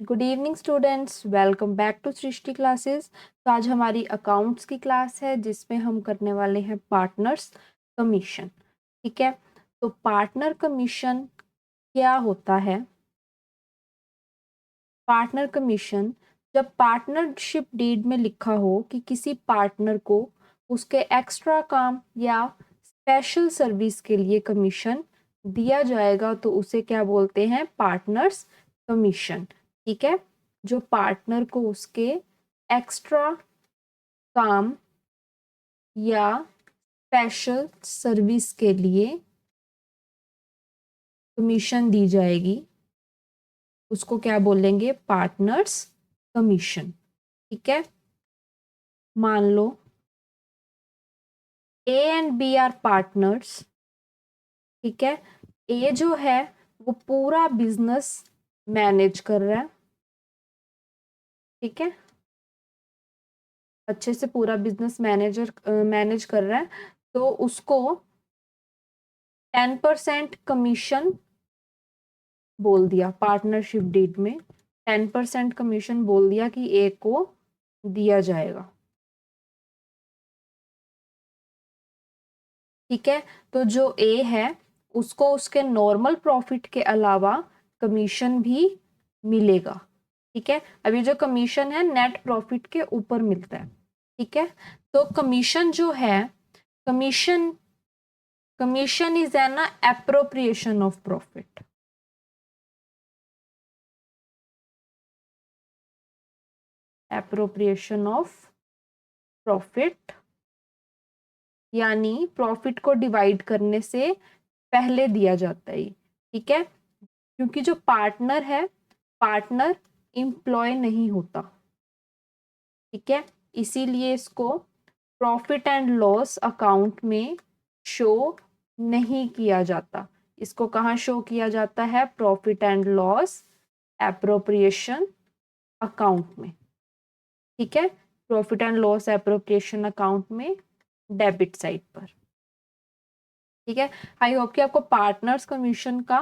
Good evening students, welcome back to Srishti classes. तो आज हमारी अकाउंट्स की क्लास है जिसमें हम करने वाले हैं पार्टनर्स कमीशन। ठीक है, तो पार्टनर कमीशन क्या होता है? पार्टनर कमीशन जब पार्टनरशिप डीड में लिखा हो कि किसी पार्टनर को उसके एक्स्ट्रा काम या स्पेशल सर्विस के लिए कमीशन दिया जाएगा तो उसे क्या बोलते हैं? Partners commission. ठीक है, जो पार्टनर को उसके एक्स्ट्रा काम या स्पेशल सर्विस के लिए कमीशन दी जाएगी उसको क्या बोलेंगे? Partners commission. ठीक है, मान लो A and B are partners. ठीक है, ए जो है वो पूरा बिजनेस मैनेज कर रहा है। ठीक है, अच्छे से पूरा बिजनेस मैनेज कर रहा है, तो उसको 10% कमीशन बोल दिया। पार्टनरशिप डीड में 10% कमीशन बोल दिया कि ए को दिया जाएगा। ठीक है, तो जो ए है उसको उसके नॉर्मल प्रॉफिट के अलावा कमीशन भी मिलेगा। ठीक है, अभी जो कमीशन है नेट प्रॉफिट के ऊपर मिलता है। ठीक है, तो कमीशन जो है, commission commission is an appropriation of profit. Appropriation of profit यानी प्रॉफिट को डिवाइड करने से पहले दिया जाता है। ठीक है, क्योंकि जो पार्टनर है, पार्टनर एम्प्लॉय नहीं होता। ठीक है, इसीलिए इसको प्रॉफिट एंड लॉस अकाउंट में शो नहीं किया जाता। इसको कहाँ शो किया जाता है? Profit and loss appropriation account में। ठीक है, profit and loss appropriation account में डेबिट साइड पर। ठीक है, आई होप कि आपको पार्टनर्स कमीशन का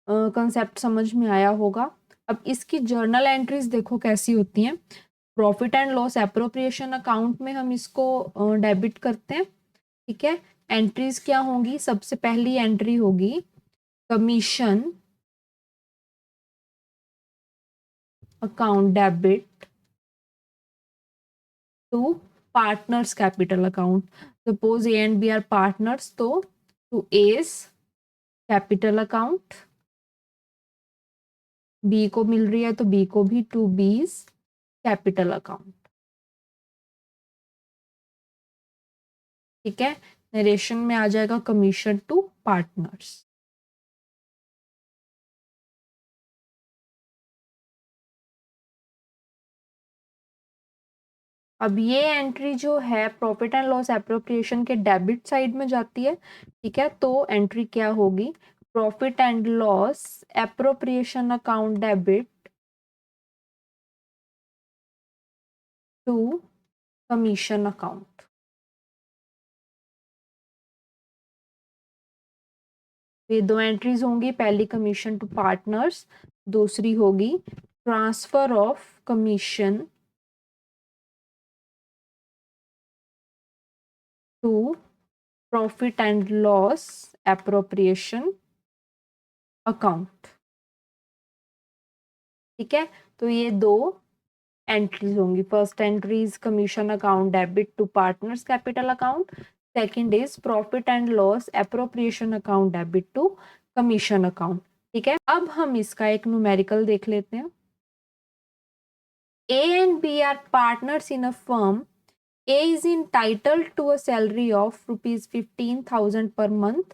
कंसेप्ट समझ में आया होगा। अब इसकी जर्नल एंट्रीज देखो कैसी होती हैं। Profit and loss appropriation account में हम इसको डेबिट करते हैं। ठीक है, एंट्रीज क्या होंगी? सबसे पहली एंट्री होगी commission account debit to partners capital account. Suppose A and B are partners, तो to as capital account, B को मिल रही है तो बी को भी टू बीज कैपिटल अकाउंट। ठीक है, नरेशन में आ जाएगा कमीशन टू पार्टनर्स। अब ये एंट्री जो है प्रॉफिट एंड लॉस एप्रोप्रिएशन के डेबिट साइड में जाती है। ठीक है, तो एंट्री क्या होगी? Profit and loss appropriation account debit to commission account. ये दो एंट्रीज होंगी, पहली कमीशन टू पार्टनर्स, दूसरी होगी transfer of commission to profit and loss appropriation account. ठीक है, तो ये दो एंट्रीज होंगी। First entry is commission account debit to partners capital account, second is profit and loss appropriation account debit to commission account. ठीक है, अब हम इसका एक न्यूमेरिकल देख लेते हैं। A and B are partners in a firm. A is entitled to a salary of ₹15,000 per month.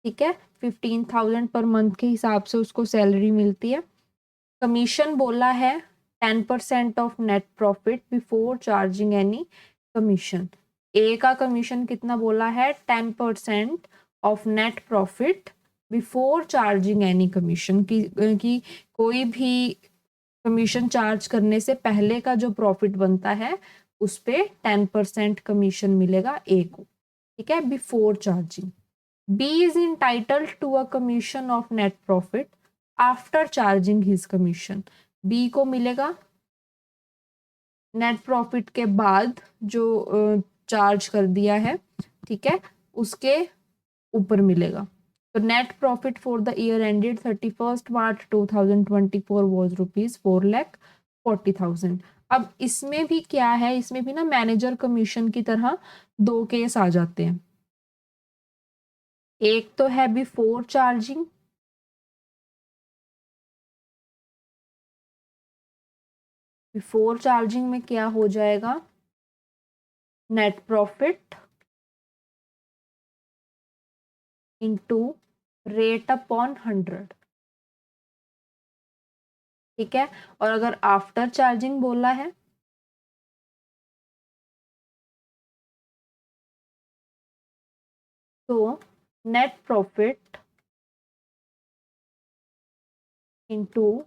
ठीक है, 15,000 पर मंथ के हिसाब से उसको सैलरी मिलती है। कमीशन बोला है 10% of net profit before charging any commission. A का कमीशन कितना बोला है? 10% of net profit before charging any commission. की कोई भी कमीशन चार्ज करने से पहले का जो प्रॉफिट बनता है उस पे 10% कमीशन मिलेगा ए को। ठीक है, before charging. B is entitled to a commission of net profit after charging his commission. B को मिलेगा नेट प्रॉफिट के बाद जो चार्ज कर दिया है, ठीक है, उसके ऊपर मिलेगा। तो net profit for the year ended 31 March 2024 was ₹4,40,000। अब इसमें भी क्या है, इसमें भी ना मैनेजर कमीशन की तरह दो केस आ जाते हैं। एक तो है बिफोर चार्जिंग, बिफोर चार्जिंग में क्या हो जाएगा, net profit into rate upon 100, ठीक है। और अगर आफ्टर चार्जिंग बोला है तो net profit into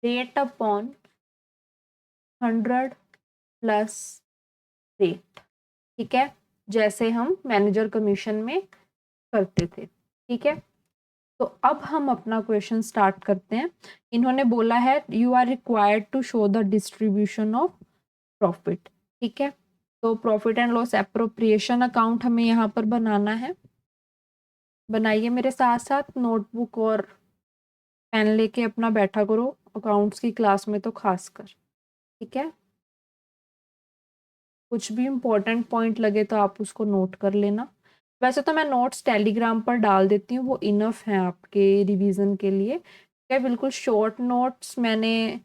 rate upon 100 plus rate, ठीक है, जैसे हम मैनेजर कमीशन में करते थे, ठीक है। तो अब हम अपना क्वेश्चन स्टार्ट करते हैं। इन्होंने बोला है you are required to show the distribution of profit, ठीक है। तो profit and loss appropriation account हमें यहाँ पर बनाना है। बनाइए मेरे साथ साथ, नोटबुक और पेन लेके अपना बैठा करो अकाउंट्स की क्लास में तो खासकर, ठीक है। कुछ भी इम्पोर्टेंट पॉइंट लगे तो आप उसको नोट कर लेना। वैसे तो मैं नोट्स टेलीग्राम पर डाल देती हूँ, वो इनफ है आपके रिवीजन के लिए, क्या बिल्कुल शॉर्ट नोट्स मैंने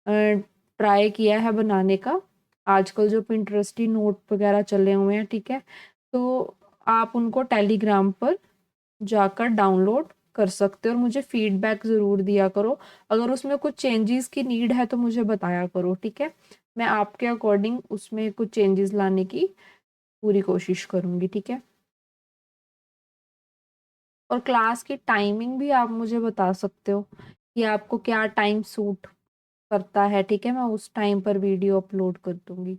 ट्राई किया है बनाने का। आजकल जो पिंटरेस्टी नोट वगैरह चले हुए हैं, ठीक है, तो आप उनको टेलीग्राम पर जाकर डाउनलोड कर सकते हो और मुझे फीडबैक ज़रूर दिया करो। अगर उसमें कुछ चेंजेस की नीड है तो मुझे बताया करो, ठीक है। मैं आपके अकॉर्डिंग उसमें कुछ चेंजेस लाने की पूरी कोशिश करूँगी, ठीक है। और क्लास की टाइमिंग भी आप मुझे बता सकते हो कि आपको क्या टाइम सूट करता है, ठीक है, मैं उस टाइम पर वीडियो अपलोड कर दूँगी।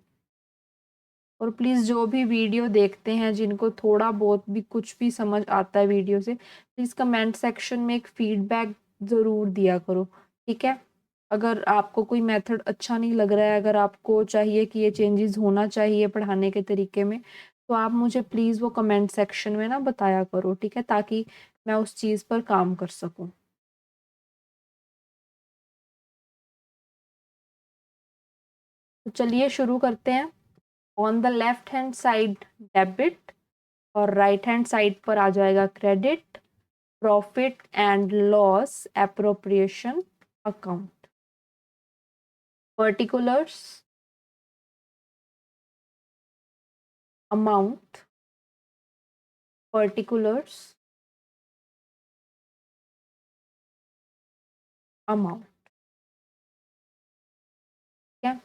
और प्लीज़ जो भी वीडियो देखते हैं, जिनको थोड़ा बहुत भी कुछ भी समझ आता है वीडियो से, प्लीज़ कमेंट सेक्शन में एक फीडबैक ज़रूर दिया करो, ठीक है। अगर आपको कोई मेथड अच्छा नहीं लग रहा है, अगर आपको चाहिए कि ये चेंजेस होना चाहिए पढ़ाने के तरीके में, तो आप मुझे प्लीज़ वो कमेंट सेक्शन में ना बताया करो, ठीक है, ताकि मैं उस चीज़ पर काम कर सकूँ। तो चलिए शुरू करते हैं। On the left hand side debit और राइट हैंड साइड पर आ जाएगा credit, profit and loss appropriation account. Particulars, amount, particulars, amount, ठीक है।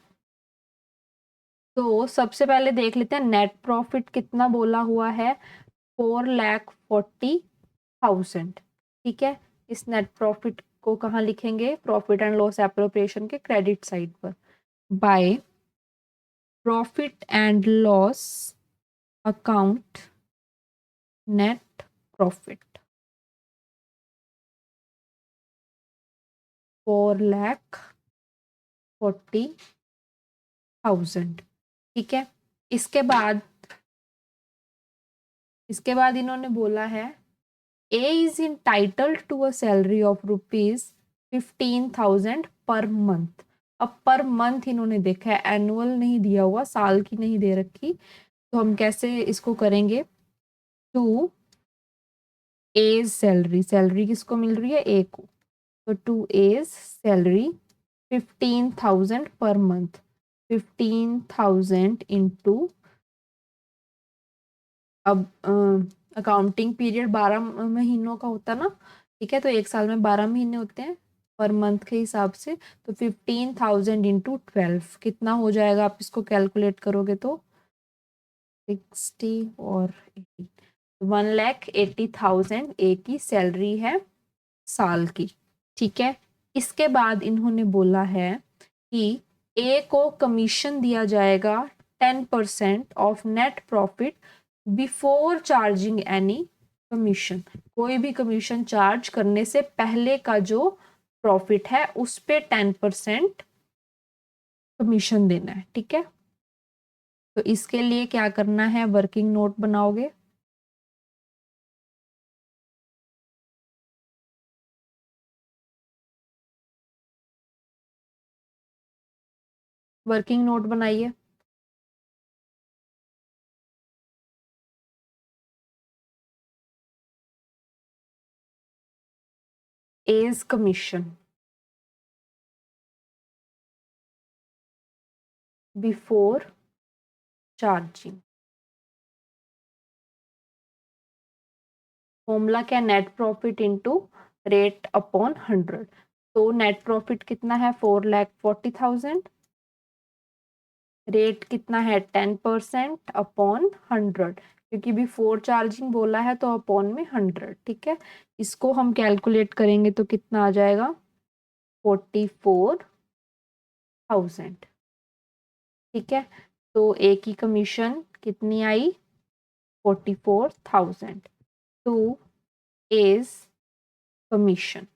तो सबसे पहले देख लेते हैं नेट प्रॉफिट कितना बोला हुआ है, 4,40,000, ठीक है। इस नेट प्रॉफिट को कहाँ लिखेंगे, प्रॉफिट एंड लॉस एप्रोप्रिएशन के क्रेडिट साइड पर, by profit and loss account net profit 4,40,000, ठीक है। इसके बाद इन्होंने बोला है A is entitled to a salary of ₹15,000 per month. अब पर मंथ इन्होंने देखा है, एनुअल नहीं दिया हुआ, साल की नहीं दे रखी, तो हम कैसे इसको करेंगे, टू एज सैलरी, सैलरी किसको मिल रही है, ए को, तो to as salary 15,000 per month, 15,000 into, अब अकाउंटिंग पीरियड 12 महीनों का होता ना, ठीक है, तो एक साल में 12 महीने होते हैं पर मंथ के हिसाब से, तो 15,000 इंटू 12 कितना हो जाएगा, आप इसको कैलकुलेट करोगे तो 60 और 80, 1,80,000 ए की सैलरी है साल की, ठीक है। इसके बाद इन्होंने बोला है कि ए को कमीशन दिया जाएगा 10% of net profit before charging any commission, कोई भी कमीशन चार्ज करने से पहले का जो प्रॉफिट है उस पे 10% कमीशन देना है। ठीक है, तो इसके लिए क्या करना है, वर्किंग नोट बनाओगे। वर्किंग नोट बनाइए। As commission before charging. Formula क्या, net profit into rate upon 100। तो नेट प्रॉफिट कितना है, 4,40,000। रेट कितना है, 10% अपॉन 100, क्योंकि बिफोर चार्जिंग बोला है तो अपॉन में 100। ठीक है, इसको हम कैलकुलेट करेंगे तो कितना आ जाएगा, 44,000। ठीक है, तो ए की कमीशन कितनी आई, 44,000 टू एज कमीशन।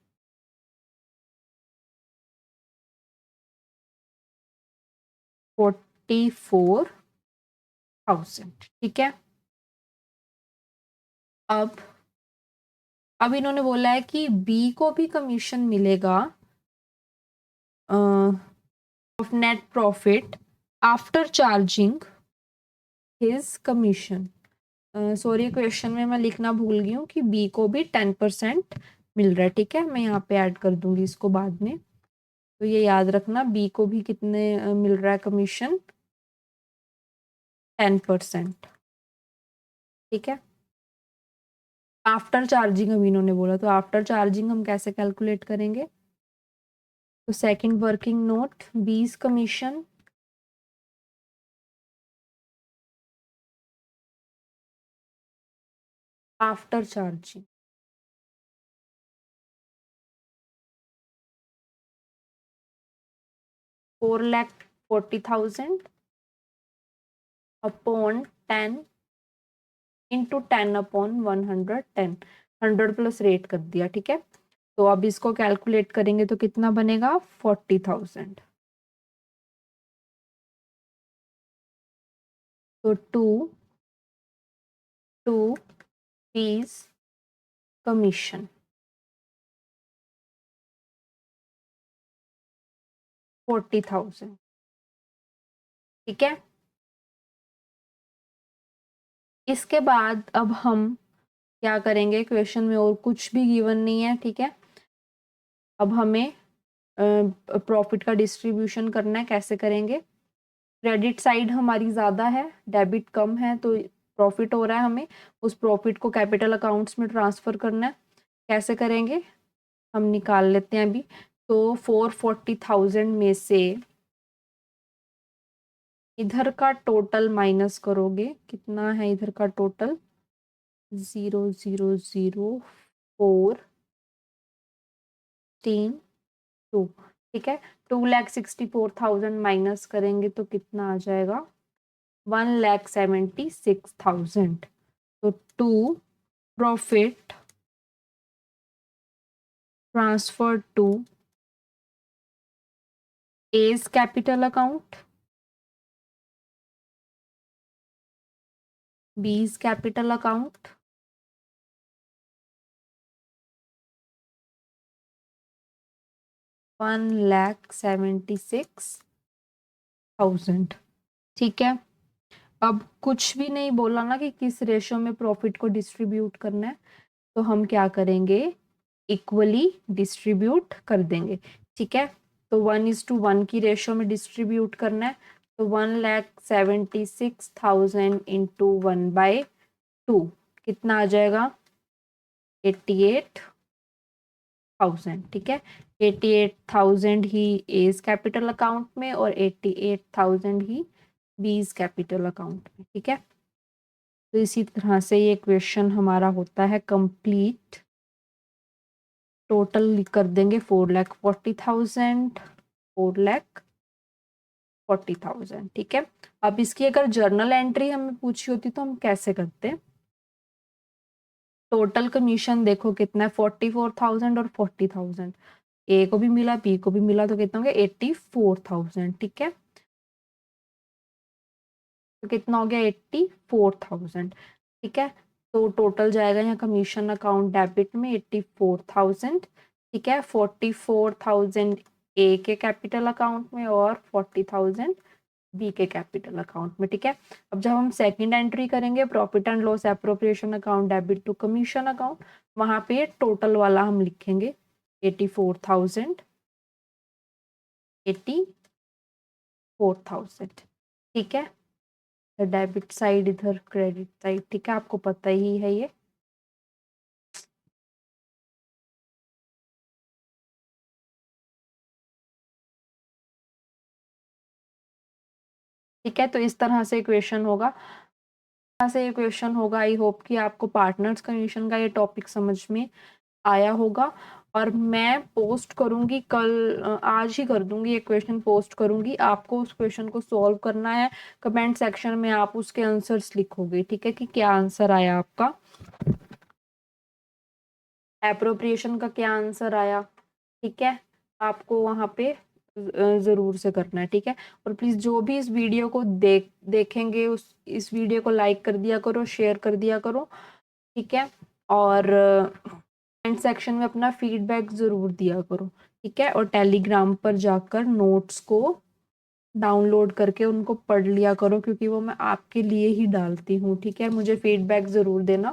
$44,000। ठीक है, अब इन्होंने बोला है कि बी को भी कमीशन मिलेगा of net profit after charging his commission. Sorry, question में मैं लिखना भूल गई हूँ कि बी को भी 10% मिल रहा है। ठीक है, मैं यहाँ पे ऐड कर दूंगी इसको बाद में, तो ये याद रखना, बी को भी कितने मिल रहा है कमीशन, 10%। ठीक है, आफ्टर चार्जिंग अब इन्होंने बोला, तो आफ्टर चार्जिंग हम कैसे कैलकुलेट करेंगे, तो सेकंड वर्किंग नोट, बीस commission after charging, 4,40,000 upon 10 into 10 upon 110, 100 plus rate कर दिया। ठीक है, तो अब इसको कैलकुलेट करेंगे तो कितना बनेगा, 40,000। तो टू फीस कमीशन 40,000। ठीक है, इसके बाद अब हम क्या करेंगे, क्वेश्चन में और कुछ भी गिवन नहीं है। ठीक है, अब हमें प्रॉफिट का डिस्ट्रीब्यूशन करना है। कैसे करेंगे, क्रेडिट साइड हमारी ज़्यादा है, डेबिट कम है, तो प्रॉफिट हो रहा है, हमें उस प्रॉफिट को कैपिटल अकाउंट्स में ट्रांसफ़र करना है। कैसे करेंगे, हम निकाल लेते हैं अभी। तो 440,000 में से इधर का टोटल माइनस करोगे, कितना है इधर का टोटल, 0,004 2। ठीक है, 2,64,000 माइनस करेंगे तो कितना आ जाएगा, 1,76,000। तो to profit transfer to as capital account, B's capital account, 1,76,000। ठीक है, अब कुछ भी नहीं बोला ना कि किस रेशो में प्रॉफिट को डिस्ट्रीब्यूट करना है, तो हम क्या करेंगे, इक्वली डिस्ट्रीब्यूट कर देंगे। ठीक है, तो 1:1 की रेशो में डिस्ट्रीब्यूट करना है, तो 1,76,000 इंटू 1/2 कितना आ जाएगा, 88,000। ठीक है, 88,000 ही एज कैपिटल अकाउंट में और 88,000 ही बीज कैपिटल अकाउंट में। ठीक है, तो इसी तरह से ये क्वेश्चन हमारा होता है कंप्लीट। टोटल कर देंगे 4,40,000, 4,40,000। ठीक है, अब इसकी अगर जर्नल एंट्री हमें पूछी होती तो हम कैसे करते, टोटल कमीशन देखो कितना है, 44,000 और 40,000। ए को भी मिला, बी को भी मिला, तो कितना हो गया 84,000। ठीक है, तो कितना हो गया 84,000। ठीक है, तो टोटल जाएगा यहाँ कमीशन अकाउंट डेबिट में 84,000। ठीक है, 44,000 ए के कैपिटल अकाउंट में और 40,000 बी के कैपिटल अकाउंट में। ठीक है, अब जब हम सेकंड एंट्री करेंगे profit and loss appropriation account debit to commission account, वहां पे टोटल वाला हम लिखेंगे 84,000, 84,000। ठीक है, डेबिट साइड इधर क्रेडिट साइड। ठीक है, आपको पता ही है ये। ठीक है, तो इस तरह से क्वेश्चन होगा, आई होप कि आपको पार्टनर्स कमीशन का ये टॉपिक समझ में आया होगा। और मैं पोस्ट करूंगी कल, आज ही कर दूंगी, एक क्वेश्चन पोस्ट करूंगी, आपको उस क्वेश्चन को सॉल्व करना है। कमेंट सेक्शन में आप उसके आंसर्स लिखोगे। ठीक है, कि क्या आंसर आया आपका, एप्रोप्रिएशन का क्या आंसर आया। ठीक है, आपको वहां पे जरूर से करना है। ठीक है, और प्लीज जो भी इस वीडियो को देखेंगे इस वीडियो को लाइक कर दिया करो, शेयर कर दिया करो। ठीक है, और कमेंट सेक्शन में अपना फीडबैक जरूर दिया करो। ठीक है, और टेलीग्राम पर जाकर नोट्स को डाउनलोड करके उनको पढ़ लिया करो, क्योंकि वो मैं आपके लिए ही डालती हूँ। ठीक है, मुझे फीडबैक जरूर देना।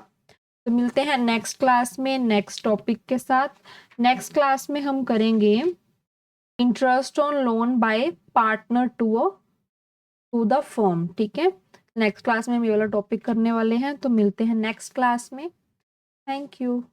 तो मिलते हैं नेक्स्ट क्लास में नेक्स्ट टॉपिक के साथ। नेक्स्ट क्लास में हम करेंगे interest on loan by partner to the firm. ठीक है, नेक्स्ट क्लास में हम ये वाला टॉपिक करने वाले हैं। तो मिलते हैं नेक्स्ट क्लास में। Thank you.